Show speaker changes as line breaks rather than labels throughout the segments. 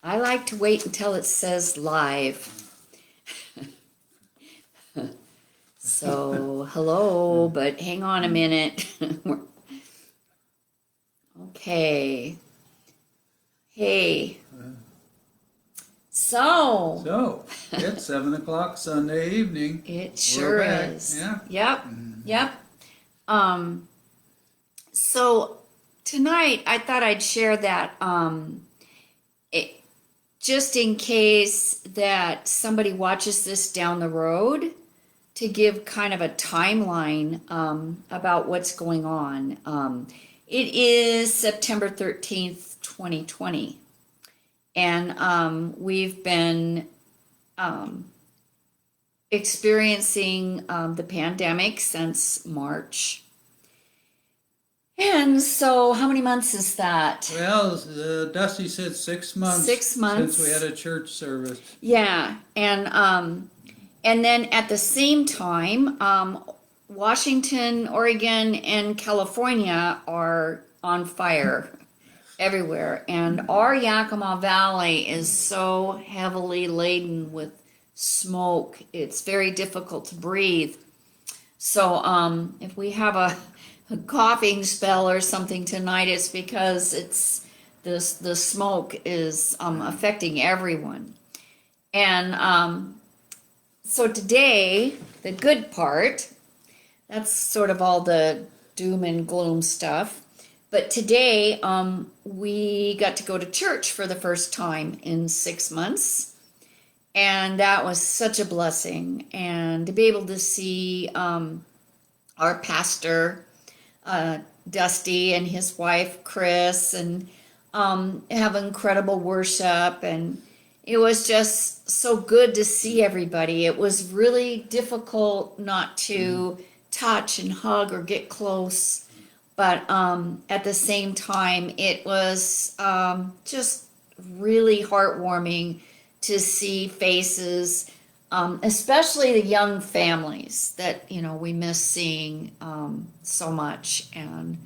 I like to wait until it says live. So, hello, but hang on a minute. Okay. Hey. So,
So, it's 7 o'clock Sunday evening.
it sure
We're back.
is.
Yeah.
Yep. Yep. Um, so tonight I thought I'd share that it, just in case that somebody watches this down the road, to give kind of a timeline about what's going on. It is September 13th, 2020. And we've been experiencing the pandemic since March. And so, how many months is that?
Well, Dusty said 6 months.
6 months.
Since we had a church service.
Yeah, and then at the same time, Washington, Oregon, and California are on fire everywhere, and our Yakima Valley is so heavily laden with smoke. It's very difficult to breathe. So, if we have a coughing spell or something tonight, it's because the smoke is affecting everyone. And so today, the good part, that's sort of all the doom and gloom stuff. But today, we got to go to church for the first time in 6 months. And that was such a blessing. And to be able to see our pastor, Dusty, and his wife, Chris, and have incredible worship. And it was just so good to see everybody. It was really difficult not to touch and hug or get close. But at the same time, it was just really heartwarming to see faces, especially the young families that we miss seeing so much, and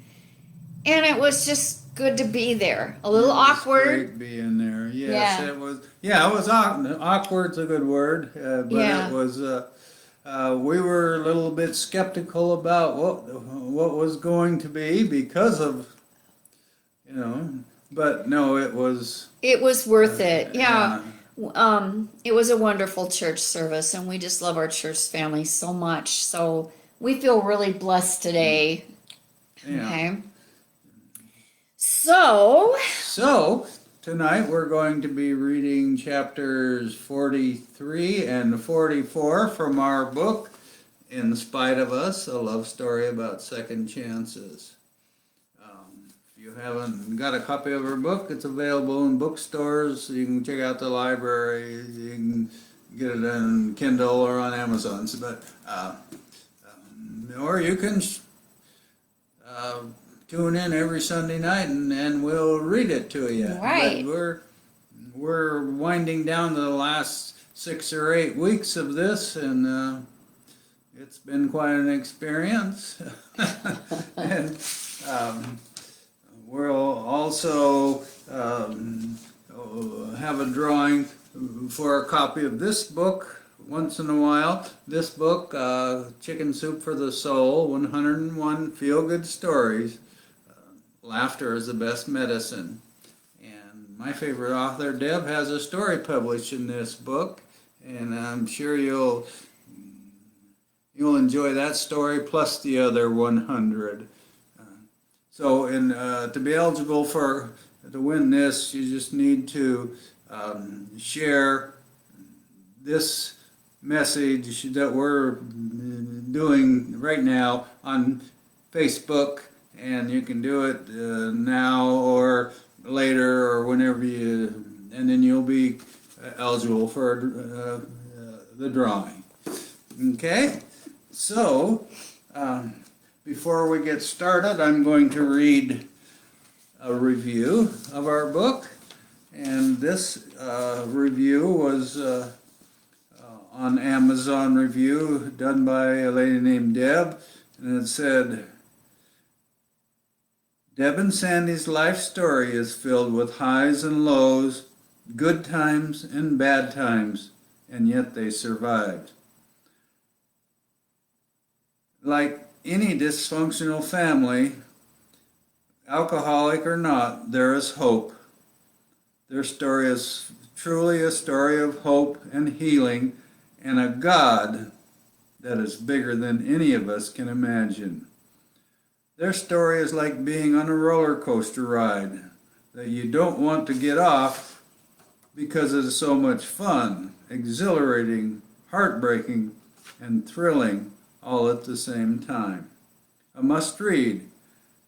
it was just good to be there. A little awkward.
Great being there. Yes,
Yeah.
it was. Yeah, it was awkward's a good word, but
Yeah.
it was. We were a little bit skeptical about what was going to be because of, but no, it was.
It was worth it. Yeah.
Yeah.
It was a wonderful church service, and we just love our church family so much. So we feel really blessed today.
Yeah.
Okay. So,
tonight we're going to be reading chapters 43 and 44 from our book, In Spite of Us, a love story about second chances. If you haven't got a copy of our book, it's available in bookstores. You can check out the library. You can get it on Kindle or on Amazon. Or you can tune in every Sunday night and we'll read it to you.
Right.
But we're winding down to the last 6 or 8 weeks of this, and it's been quite an experience. And we'll also have a drawing for a copy of this book once in a while. This book, Chicken Soup for the Soul, 101 Feel-Good Stories. Laughter is the best medicine. And my favorite author, Deb, has a story published in this book, and I'm sure you'll enjoy that story plus the other 100. So, to be eligible to win this, you just need to share this message that we're doing right now on Facebook, and you can do it now or later or whenever and then you'll be eligible for the drawing. Okay? So, before we get started, I'm going to read a review of our book, and this review was on Amazon Review, done by a lady named Deb, and it said, Deb and Sandy's life story is filled with highs and lows, good times and bad times, and yet they survived. Like any dysfunctional family, alcoholic or not, there is hope. Their story is truly a story of hope and healing and a God that is bigger than any of us can imagine. Their story is like being on a roller coaster ride that you don't want to get off because it is so much fun, exhilarating, heartbreaking, and thrilling all at the same time. A must read,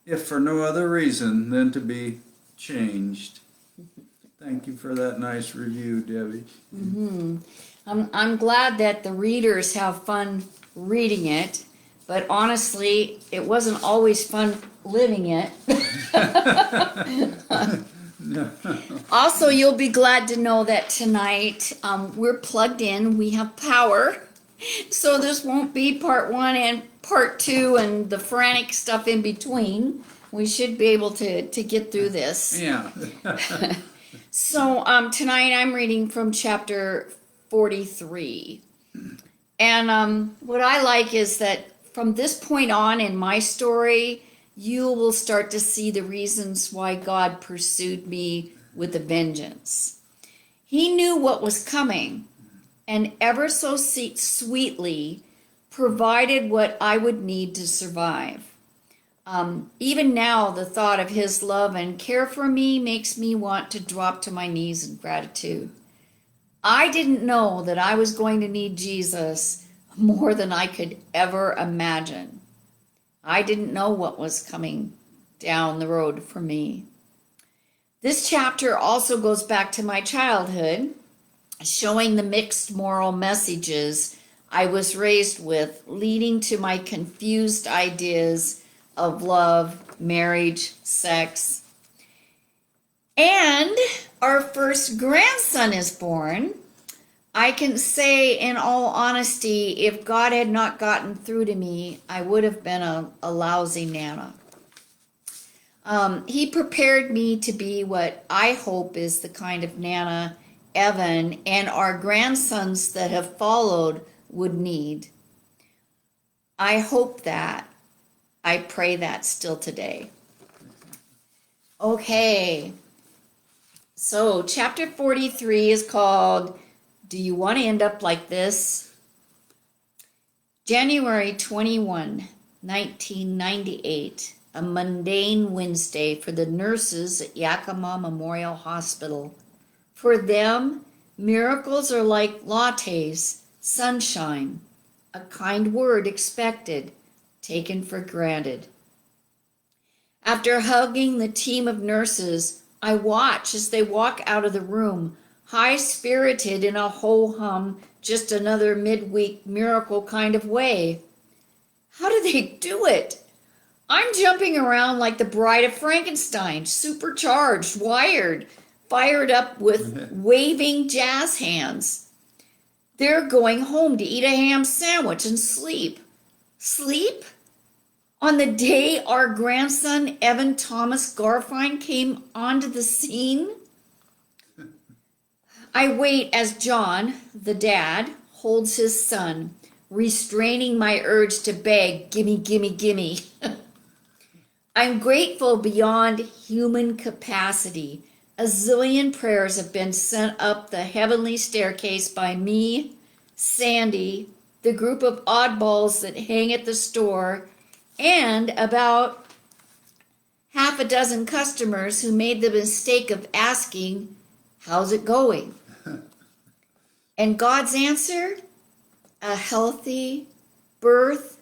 if for no other reason than to be changed. Thank you for that nice review, Debbie.
I'm glad that the readers have fun reading it, but honestly, it wasn't always fun living it.
No.
Also, you'll be glad to know that tonight we're plugged in, we have power, so this won't be part one and part two and the frantic stuff in between. We should be able to get through this.
Yeah.
So tonight I'm reading from chapter 43. And what I like is that from this point on in my story, you will start to see the reasons why God pursued me with a vengeance. He knew what was coming and ever so sweetly provided what I would need to survive. Even now, the thought of his love and care for me makes me want to drop to my knees in gratitude. I didn't know that I was going to need Jesus more than I could ever imagine. I didn't know what was coming down the road for me. This chapter also goes back to my childhood, showing the mixed moral messages I was raised with, leading to my confused ideas of love, marriage, sex. And our first grandson is born. I can say in all honesty, if God had not gotten through to me, I would have been a lousy Nana. He prepared me to be what I hope is the kind of Nana Evan and our grandsons that have followed would need. I hope that. I pray that still today. Okay. So chapter 43 is called, Do You Want to End Up Like This? January 21, 1998, a mundane Wednesday for the nurses at Yakima Memorial Hospital. For them, miracles are like lattes, sunshine, a kind word expected, taken for granted. After hugging the team of nurses, I watch as they walk out of the room, high-spirited in a ho-hum, just another midweek miracle kind of way. How do they do it? I'm jumping around like the bride of Frankenstein, supercharged, wired, fired up with waving jazz hands. They're going home to eat a ham sandwich and sleep. Sleep? On the day our grandson, Evan Thomas Garfine, came onto the scene? I wait as John, the dad, holds his son, restraining my urge to beg, gimme, gimme, gimme. I'm grateful beyond human capacity. A zillion prayers have been sent up the heavenly staircase by me, Sandy, the group of oddballs that hang at the store, and about half a dozen customers who made the mistake of asking, how's it going? And God's answer? A healthy birth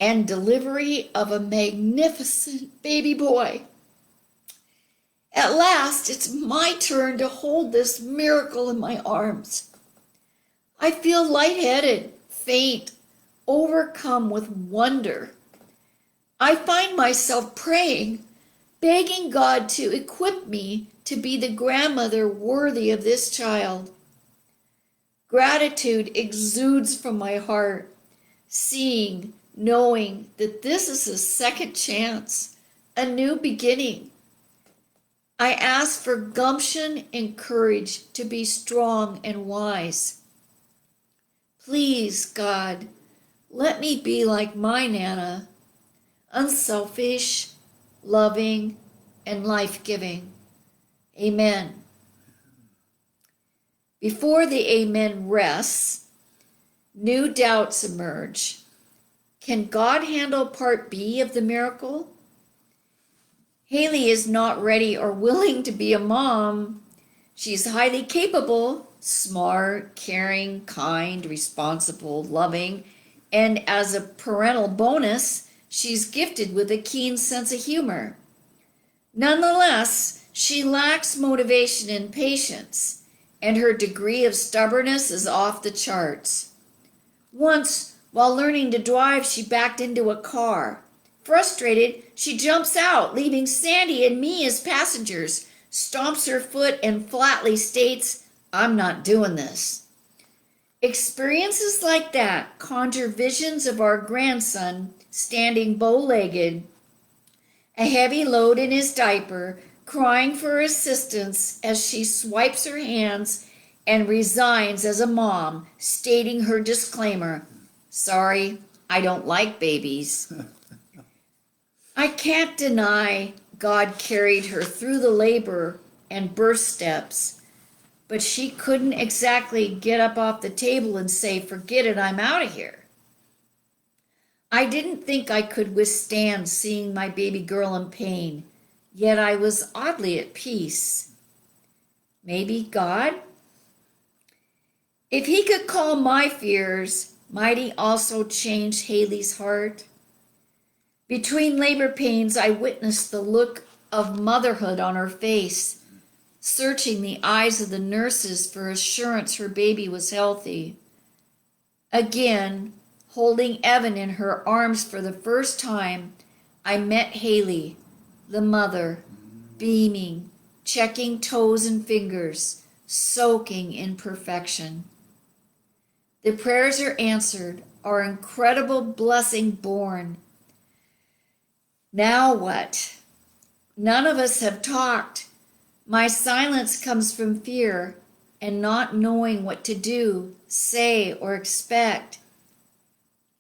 and delivery of a magnificent baby boy. At last, it's my turn to hold this miracle in my arms. I feel lightheaded, faint, overcome with wonder. I find myself praying, begging God to equip me to be the grandmother worthy of this child. Gratitude exudes from my heart, seeing, knowing that this is a second chance, a new beginning. I ask for gumption and courage to be strong and wise. Please, God, let me be like my Nana, unselfish, loving, and life-giving. Amen. Before the amen rests, new doubts emerge. Can God handle part B of the miracle? Haley is not ready or willing to be a mom. She's highly capable, smart, caring, kind, responsible, loving, and as a parental bonus, she's gifted with a keen sense of humor. Nonetheless, she lacks motivation and patience, and her degree of stubbornness is off the charts. Once, while learning to drive, she backed into a car. Frustrated, she jumps out, leaving Sandy and me as passengers, stomps her foot, and flatly states, "I'm not doing this." Experiences like that conjure visions of our grandson standing bow-legged, a heavy load in his diaper, crying for assistance as she swipes her hands and resigns as a mom, stating her disclaimer, "Sorry, I don't like babies." I can't deny God carried her through the labor and birth steps, but she couldn't exactly get up off the table and say, "Forget it, I'm out of here." I didn't think I could withstand seeing my baby girl in pain, yet I was oddly at peace. Maybe God? If he could calm my fears, might he also change Haley's heart? Between labor pains, I witnessed the look of motherhood on her face, searching the eyes of the nurses for assurance her baby was healthy. Again, holding Evan in her arms for the first time, I met Haley, the mother, beaming, checking toes and fingers, soaking in perfection. The prayers are answered, our incredible blessing born. Now what? None of us have talked. My silence comes from fear and not knowing what to do, say, or expect.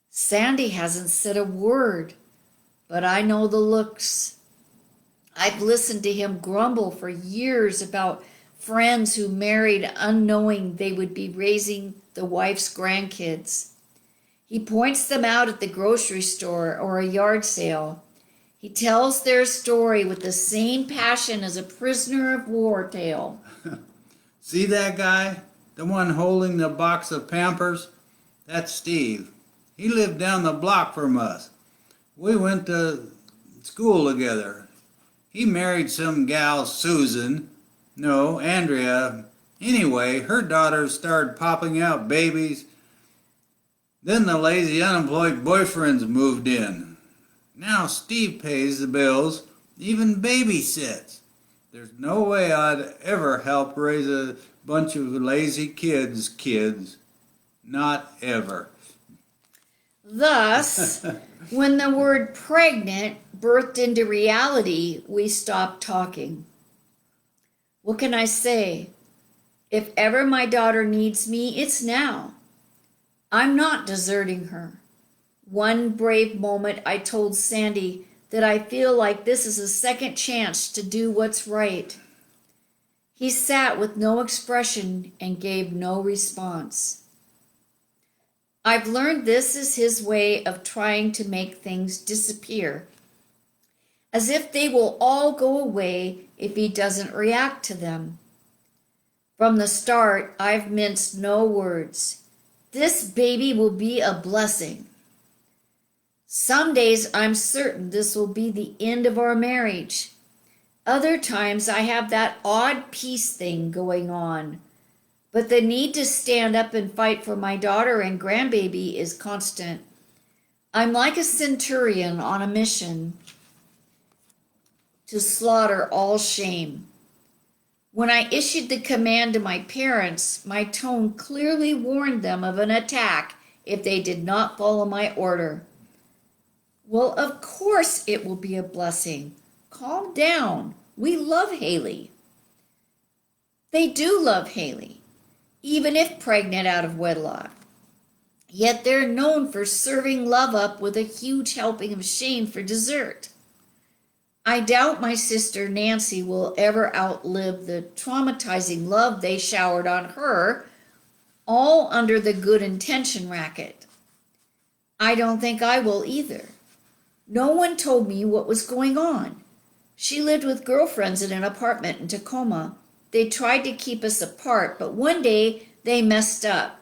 Sandy hasn't said a word, but I know the looks. I've listened to him grumble for years about friends who married unknowing they would be raising the wife's grandkids. He points them out at the grocery store or a yard sale. He tells their story with the same passion as a prisoner of war tale.
See that guy? The one holding the box of Pampers? That's Steve. He lived down the block from us. We went to school together. He married some gal, Susan. No, Andrea. Anyway, her daughters started popping out babies. Then the lazy unemployed boyfriends moved in. Now Steve pays the bills, even babysits. There's no way I'd ever help raise a bunch of lazy kids. Not ever.
Thus, when the word pregnant birthed into reality, we stopped talking. What can I say? If ever my daughter needs me, it's now. I'm not deserting her. One brave moment I told Sandy that I feel like this is a second chance to do what's right. He sat with no expression and gave no response. I've learned this is his way of trying to make things disappear, as if they will all go away if he doesn't react to them. From the start, I've minced no words. This baby will be a blessing. Some days I'm certain this will be the end of our marriage. Other times I have that odd peace thing going on. But the need to stand up and fight for my daughter and grandbaby is constant. I'm like a centurion on a mission to slaughter all shame. When I issued the command to my parents, my tone clearly warned them of an attack if they did not follow my order. Well, of course it will be a blessing. Calm down. We love Haley. They do love Haley, even if pregnant out of wedlock. Yet they're known for serving love up with a huge helping of shame for dessert. I doubt my sister Nancy will ever outlive the traumatizing love they showered on her, all under the good intention racket. I don't think I will either. No one told me what was going on. She lived with girlfriends in an apartment in Tacoma. They tried to keep us apart, but one day they messed up.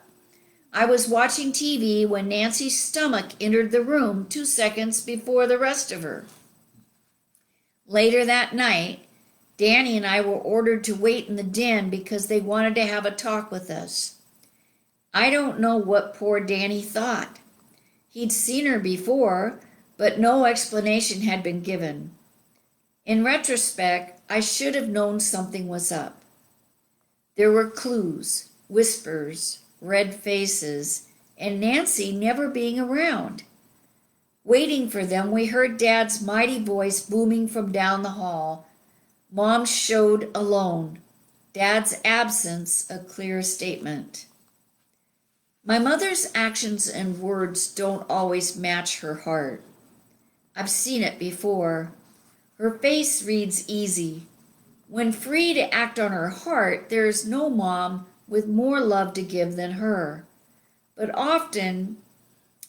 I was watching TV when Nancy's stomach entered the room 2 seconds before the rest of her. Later that night, Danny and I were ordered to wait in the den because they wanted to have a talk with us. I don't know what poor Danny thought. He'd seen her before, but no explanation had been given. In retrospect, I should have known something was up. There were clues, whispers, red faces, and Nancy never being around. Waiting for them, we heard Dad's mighty voice booming from down the hall. Mom showed alone. Dad's absence a clear statement. My mother's actions and words don't always match her heart. I've seen it before. Her face reads easy. When free to act on her heart, there is no mom with more love to give than her. But often,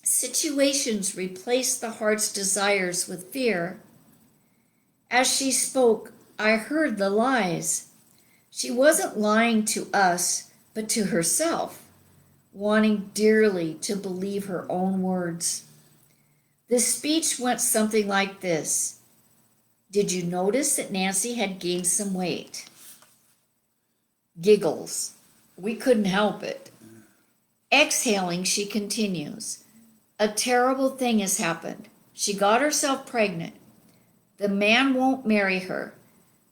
situations replace the heart's desires with fear. As she spoke, I heard the lies. She wasn't lying to us, but to herself, wanting dearly to believe her own words. The speech went something like this. Did you notice that Nancy had gained some weight? Giggles. We couldn't help it. Exhaling, she continues. A terrible thing has happened. She got herself pregnant. The man won't marry her.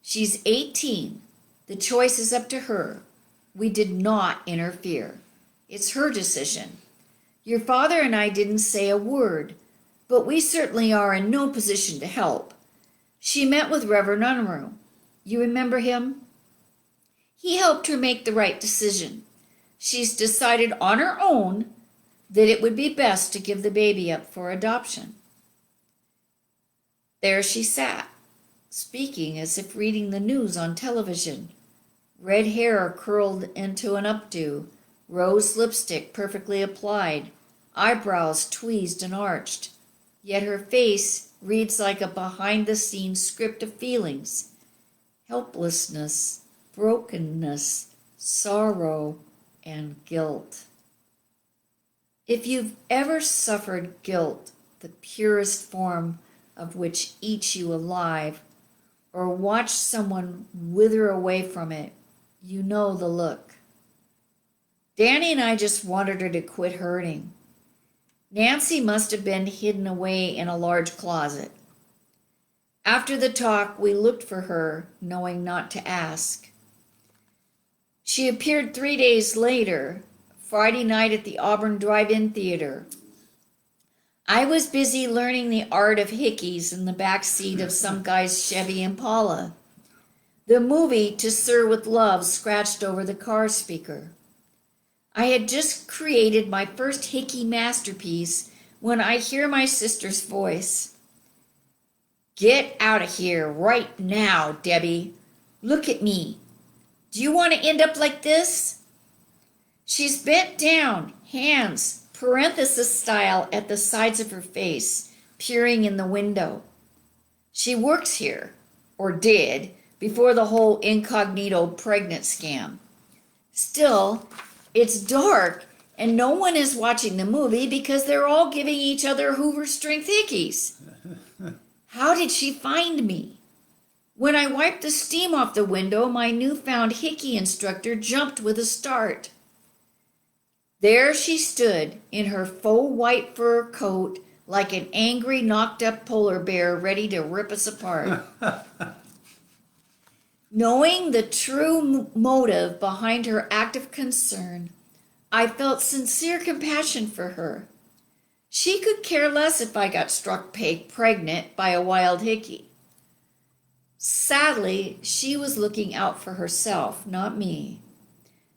She's 18. The choice is up to her. We did not interfere. It's her decision. Your father and I didn't say a word, but we certainly are in no position to help. She met with Reverend Unruh. You remember him? He helped her make the right decision. She's decided on her own that it would be best to give the baby up for adoption. There she sat, speaking as if reading the news on television. Red hair curled into an updo, rose lipstick perfectly applied, eyebrows tweezed and arched. Yet her face reads like a behind-the-scenes script of feelings. Helplessness, brokenness, sorrow, and guilt. If you've ever suffered guilt, the purest form of which eats you alive, or watched someone wither away from it, you know the look. Danny and I just wanted her to quit hurting. Nancy must have been hidden away in a large closet. After the talk, we looked for her, knowing not to ask. She appeared 3 days later, Friday night at the Auburn Drive-In Theater. I was busy learning the art of hickeys in the back seat of some guy's Chevy Impala. The movie To Sir with Love scratched over the car speaker. I had just created my first hickey masterpiece when I hear my sister's voice. Get out of here right now, Debbie. Look at me. Do you want to end up like this? She's bent down, hands parenthesis style at the sides of her face, peering in the window. She works here, or did, before the whole incognito pregnant scam. Still, it's dark and no one is watching the movie because they're all giving each other Hoover strength hickeys. How did she find me? When I wiped the steam off the window, my newfound hickey instructor jumped with a start. There she stood in her faux white fur coat like an angry, knocked-up polar bear ready to rip us apart. Knowing the true motive behind her act of concern, I felt sincere compassion for her. She could care less if I got struck pregnant by a wild hickey. Sadly, she was looking out for herself, not me.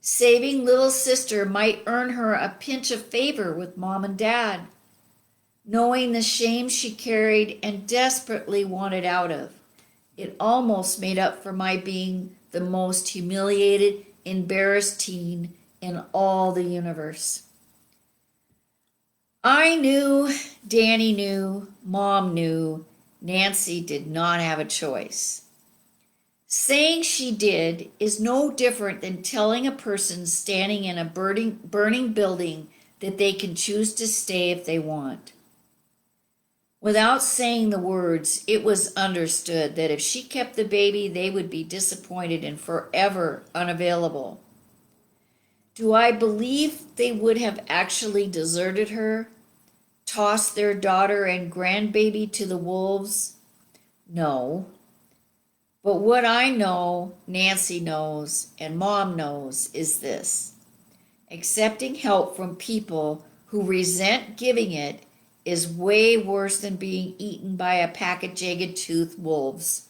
Saving little sister might earn her a pinch of favor with mom and dad, knowing the shame she carried and desperately wanted out of. It almost made up for my being the most humiliated, embarrassed teen in all the universe. I knew, Danny knew, Mom knew, Nancy did not have a choice. Saying she did is no different than telling a person standing in a burning building that they can choose to stay if they want. Without saying the words, it was understood that if she kept the baby, they would be disappointed and forever unavailable. Do I believe they would have actually deserted her, tossed their daughter and grandbaby to the wolves? No. But what I know, Nancy knows, and Mom knows is this: accepting help from people who resent giving it is way worse than being eaten by a pack of jagged-toothed wolves,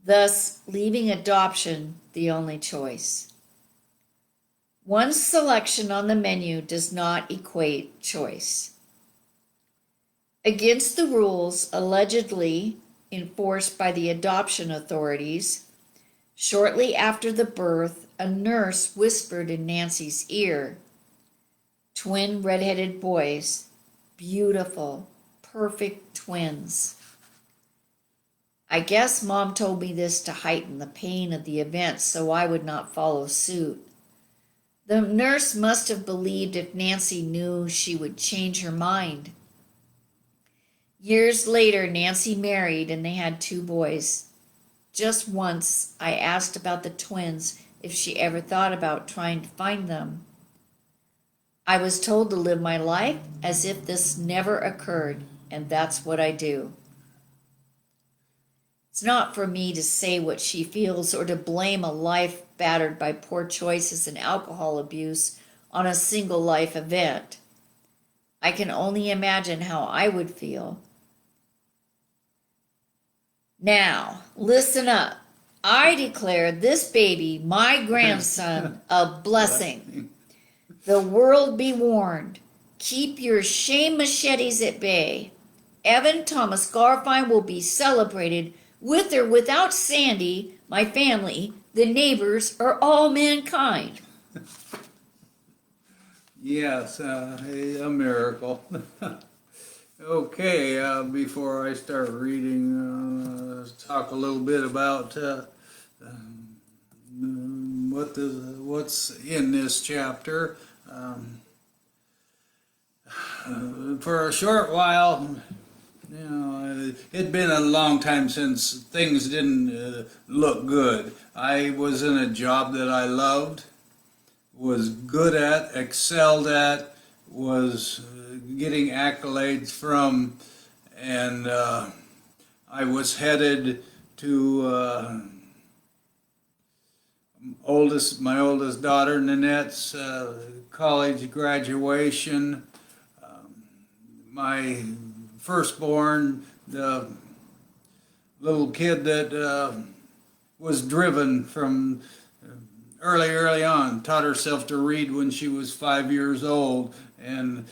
thus leaving adoption the only choice. One selection on the menu does not equate choice. Against the rules allegedly enforced by the adoption authorities, shortly after the birth, a nurse whispered in Nancy's ear, "Twin red-headed boys, beautiful, perfect twins." I guess Mom told me this to heighten the pain of the event so I would not follow suit. The nurse must have believed if Nancy knew, she would change her mind. Years later, Nancy married and they had 2 boys. Just once, I asked about the twins, if she ever thought about trying to find them. I was told to live my life as if this never occurred, and that's what I do. It's not for me to say what she feels or to blame a life battered by poor choices and alcohol abuse on a single life event. I can only imagine how I would feel. Now, listen up. I declare this baby, my grandson, a blessing. The world be warned. Keep your shame machetes at bay. Evan Thomas Garfine will be celebrated with or without Sandy, my family, the neighbors, or all mankind.
Yes, a miracle. Okay, before I start reading, let's talk a little bit about what's in this chapter. For a short while, it'd been a long time since things didn't look good. I was in a job that I loved, was good at, excelled at, was getting accolades from, and I was headed to my oldest daughter Nanette's college graduation. My firstborn, the little kid that was driven from early on, taught herself to read when she was 5 years old, and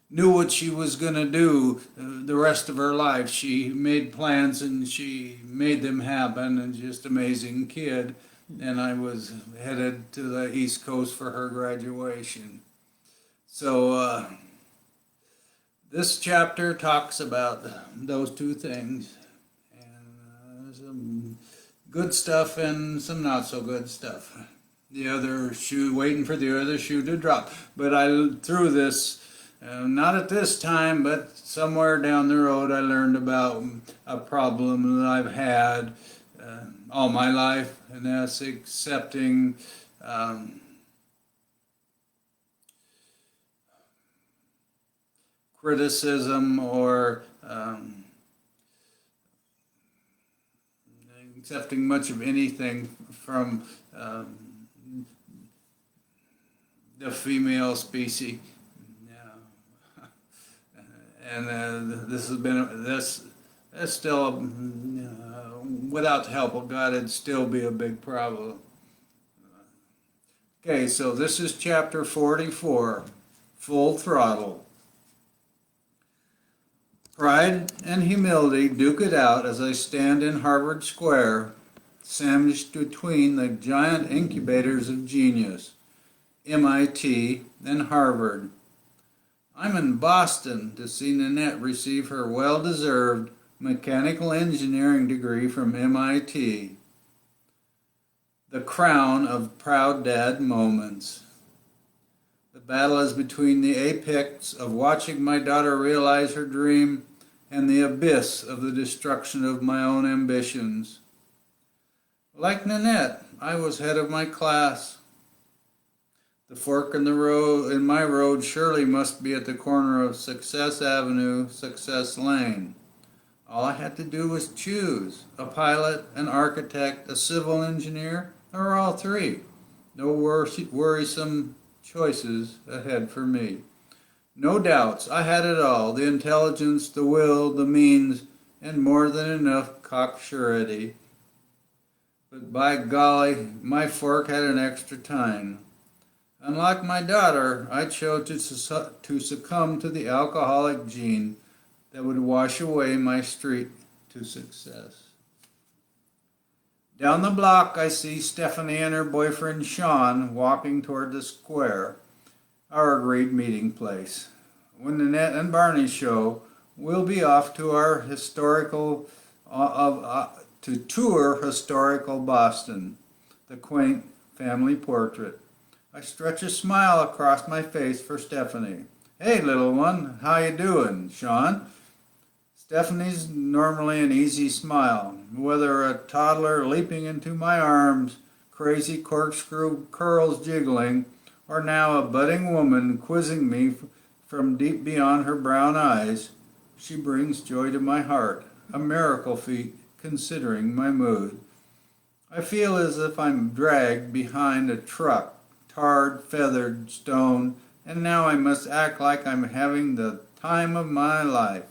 knew what she was going to do the rest of her life. She made plans and she made them happen, and just amazing kid. And I was headed to the East Coast for her graduation. So this chapter talks about those 2 things, and some good stuff and some not so good stuff. The other shoe, waiting for the other shoe to drop. But through this, not at this time, but somewhere down the road, I learned about a problem that I've had all my life, and that's accepting criticism or accepting much of anything from the female species. And this has been that's still without the help of God, it'd still be a big problem. Okay, so this is chapter 44, Full Throttle. Pride and humility duke it out as I stand in Harvard Square, sandwiched between the giant incubators of genius, MIT and Harvard. I'm in Boston to see Nanette receive her well-deserved mechanical engineering degree from MIT. The crown of proud dad moments. The battle is between the apex of watching my daughter realize her dream and the abyss of the destruction of my own ambitions. Like Nanette, I was head of my class. The fork in the road, in my road surely must be at the corner of Success Avenue, Success Lane. All I had to do was choose a pilot, an architect, a civil engineer, or all three. No worrisome choices ahead for me. No doubts, I had it all, the intelligence, the will, the means, and more than enough cocksurety. But by golly, my fork had an extra tine. Unlike my daughter, I chose to succumb to the alcoholic gene that would wash away my street to success. Down the block, I see Stephanie and her boyfriend Sean walking toward the square, our agreed meeting place. When Nanette and Barney show, we'll be off to our to tour historical Boston, the quaint family portrait. I stretch a smile across my face for Stephanie. Hey, little one, how you doing, Sean? Stephanie's normally an easy smile, whether a toddler leaping into my arms, crazy corkscrew curls jiggling, or now a budding woman quizzing me from deep beyond her brown eyes. She brings joy to my heart, a miracle feat considering my mood. I feel as if I'm dragged behind a truck, tarred, feathered, stone, and now I must act like I'm having the time of my life.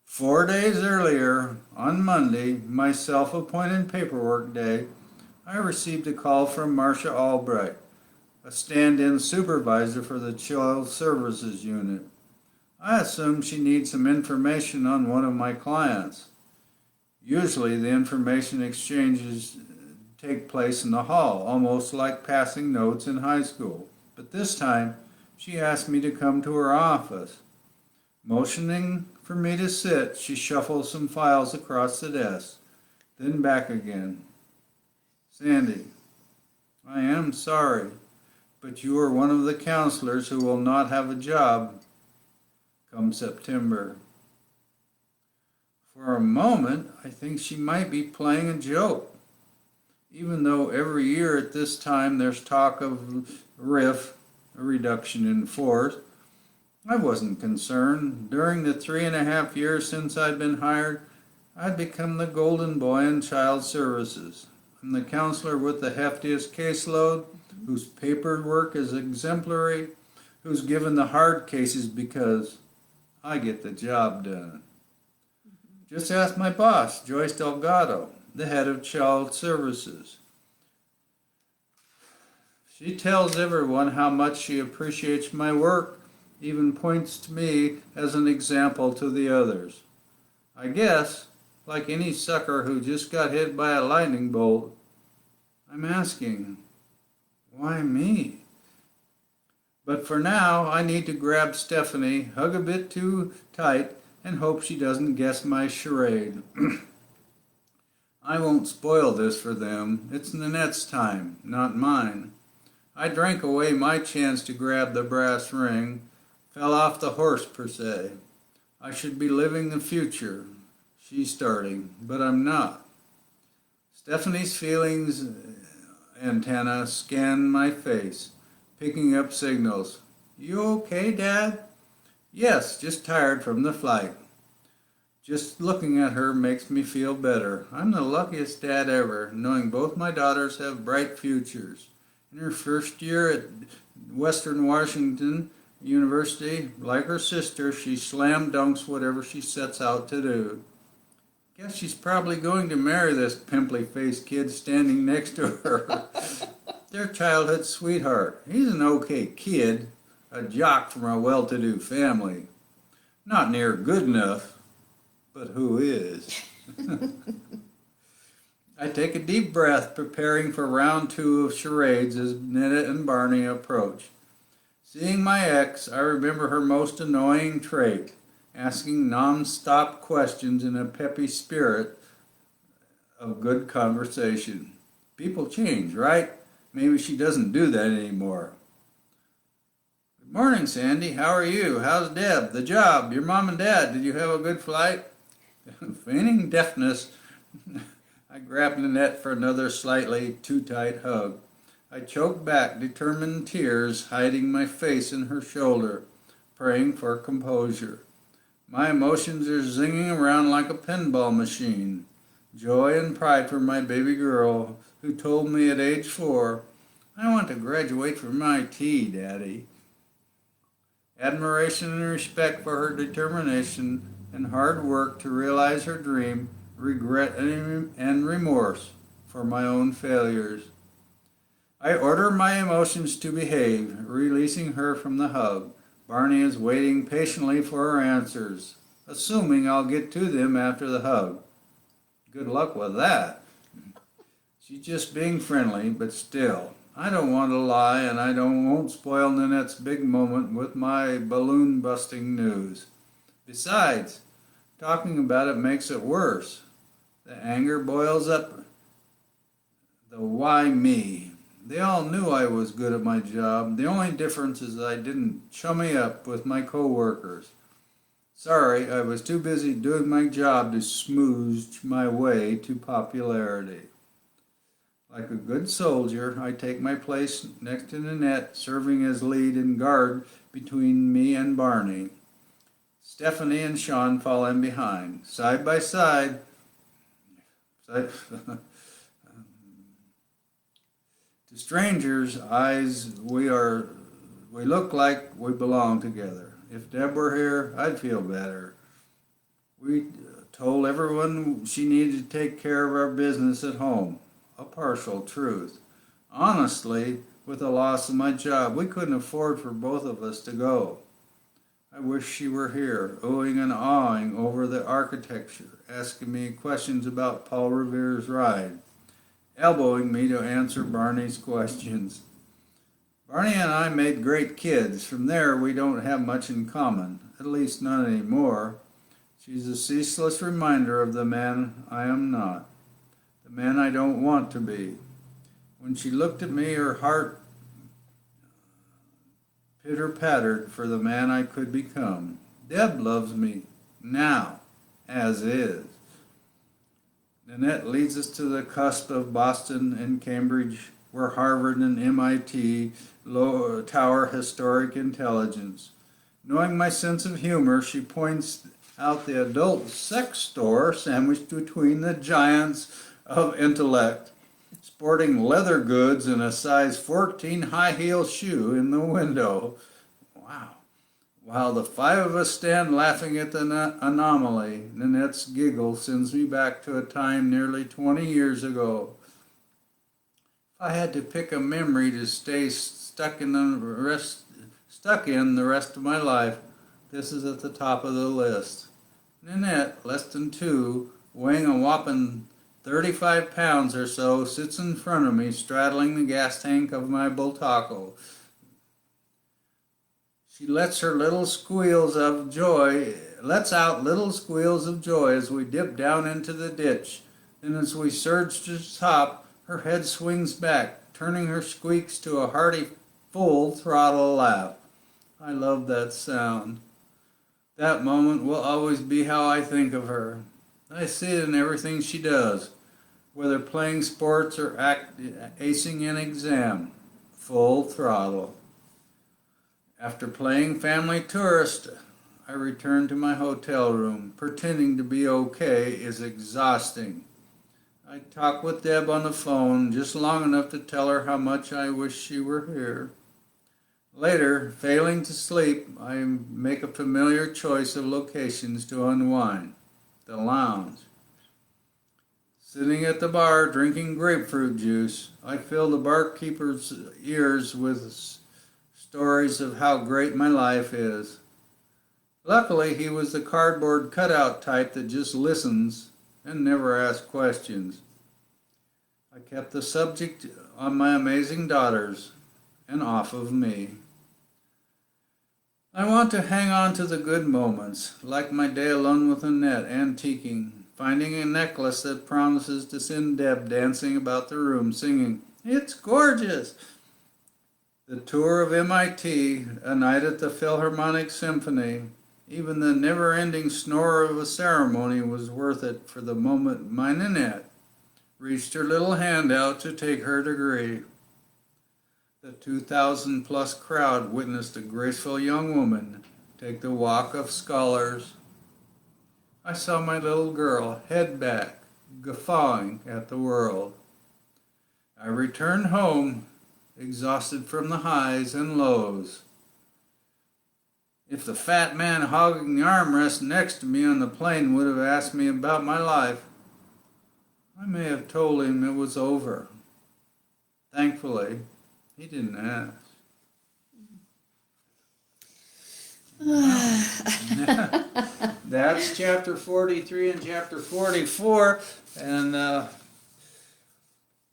4 days earlier, on Monday, my self-appointed paperwork day, I received a call from Marcia Albright, a stand-in supervisor for the Child Services Unit. I assume she needs some information on one of my clients. Usually the information exchanges take place in the hall, almost like passing notes in high school. But this time, she asked me to come to her office. Motioning for me to sit, she shuffled some files across the desk, then back again. Sandy, I am sorry, but you are one of the counselors who will not have a job come September. For a moment, I think she might be playing a joke. Even though every year at this time there's talk of RIF, a reduction in force, I wasn't concerned. During the 3.5 years since I'd been hired, I'd become the golden boy in child services. I'm the counselor with the heftiest caseload, whose paperwork is exemplary, who's given the hard cases because I get the job done. Just ask my boss, Joyce Delgado, the head of child services. She tells everyone how much she appreciates my work, even points to me as an example to the others. I guess, like any sucker who just got hit by a lightning bolt, I'm asking, why me? But for now, I need to grab Stephanie, hug a bit too tight, and hope she doesn't guess my charade. I won't spoil this for them. It's Nanette's time, not mine. I drank away my chance to grab the brass ring, fell off the horse per se. I should be living the future. She's starting, but I'm not. Stephanie's feelings antenna scan my face, picking up signals. You okay, Dad? Yes, just tired from the flight. Just looking at her makes me feel better. I'm the luckiest dad ever, knowing both my daughters have bright futures. In her first year at Western Washington University, like her sister, she slam dunks whatever she sets out to do. Guess she's probably going to marry this pimply-faced kid standing next to her. Their childhood sweetheart. He's an okay kid, a jock from a well-to-do family. Not near good enough, but who is? I take a deep breath, preparing for round 2 of charades as Netta and Barney approach. Seeing my ex, I remember her most annoying trait, asking non-stop questions in a peppy spirit of good conversation. People change, right? Maybe she doesn't do that anymore. Good morning, Sandy. How are you? How's Deb? The job? Your mom and dad? Did you have a good flight? Feigning deafness, I grabbed Nanette for another slightly too tight hug. I choked back determined tears, hiding my face in her shoulder, praying for composure. My emotions are zinging around like a pinball machine. Joy and pride for my baby girl, who told me at age 4, "I want to graduate from MIT, Daddy." Admiration and respect for her determination and hard work to realize her dream, regret and remorse for my own failures. I order my emotions to behave, releasing her from the hug. Barney is waiting patiently for her answers, assuming I'll get to them after the hug. Good luck with that. She's just being friendly, but still, I don't want to lie, and I won't spoil Nanette's big moment with my balloon-busting news. Besides, talking about it makes it worse. The anger boils up. The why me? They all knew I was good at my job. The only difference is I didn't chummy up with my co-workers. Sorry, I was too busy doing my job to smooch my way to popularity. Like a good soldier, I take my place next to Nanette, serving as lead and guard between me and Barney. Stephanie and Sean fall in behind. Side by side, to strangers' eyes, we look like we belong together. If Deb were here, I'd feel better. We told everyone she needed to take care of our business at home. A partial truth. Honestly, with the loss of my job, we couldn't afford for both of us to go. I wish she were here, oohing and awing over the architecture, asking me questions about Paul Revere's ride, elbowing me to answer Barney's questions. Barney and I made great kids. From there, we don't have much in common, at least not anymore. She's a ceaseless reminder of the man I am not, the man I don't want to be. When she looked at me, her heart pitter-pattered for the man I could become. Deb loves me now, as is. Nanette leads us to the cusp of Boston and Cambridge, where Harvard and MIT tower historic intelligence. Knowing my sense of humor, she points out the adult sex store sandwiched between the giants of intellect, sporting leather goods and a size 14 high-heel shoe in the window. Wow. While the 5 of us stand laughing at the anomaly, Nanette's giggle sends me back to a time nearly 20 years ago. If I had to pick a memory to stay stuck in the rest of my life, this is at the top of the list. Nanette, less than 2, weighing a whopping 35 pounds or so, sits in front of me, straddling the gas tank of my Bultaco. She lets out little squeals of joy as we dip down into the ditch. Then as we surge to the top, her head swings back, turning her squeaks to a hearty, full throttle laugh. I love that sound. That moment will always be how I think of her. I see it in everything she does, whether playing sports or acing an exam. Full throttle. After playing family tourist, I return to my hotel room. Pretending to be okay is exhausting. I talk with Deb on the phone just long enough to tell her how much I wish she were here. Later, failing to sleep, I make a familiar choice of locations to unwind. The lounge. Sitting at the bar drinking grapefruit juice, I fill the barkeeper's ears with stories of how great my life is. Luckily, he was the cardboard cutout type that just listens and never asks questions. I kept the subject on my amazing daughters and off of me. I want to hang on to the good moments, like my day alone with Annette, antiquing, finding a necklace that promises to send Deb dancing about the room, singing, "It's gorgeous!" The tour of MIT, a night at the Philharmonic Symphony, even the never-ending snore of a ceremony was worth it for the moment my Nanette reached her little hand out to take her degree. The 2,000-plus crowd witnessed a graceful young woman take the walk of scholars. I saw my little girl, head back, guffawing at the world. I returned home, exhausted from the highs and lows. If the fat man hogging the armrest next to me on the plane would have asked me about my life, I may have told him it was over. Thankfully, he didn't ask. That's chapter 43 and chapter 44, and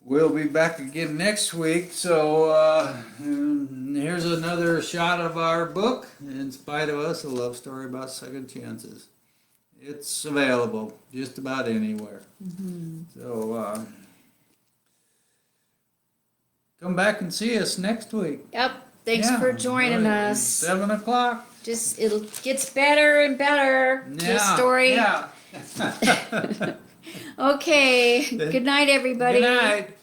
we'll be back again next week. So here's another shot of our book, In Spite of Us, a love story about second chances. It's available just about anywhere. Mm-hmm. So come back and see us next week.
Yep. Thanks for joining us.
7 o'clock.
Just it gets better and better. The story.
Yeah.
Okay. Good night, everybody.
Good night.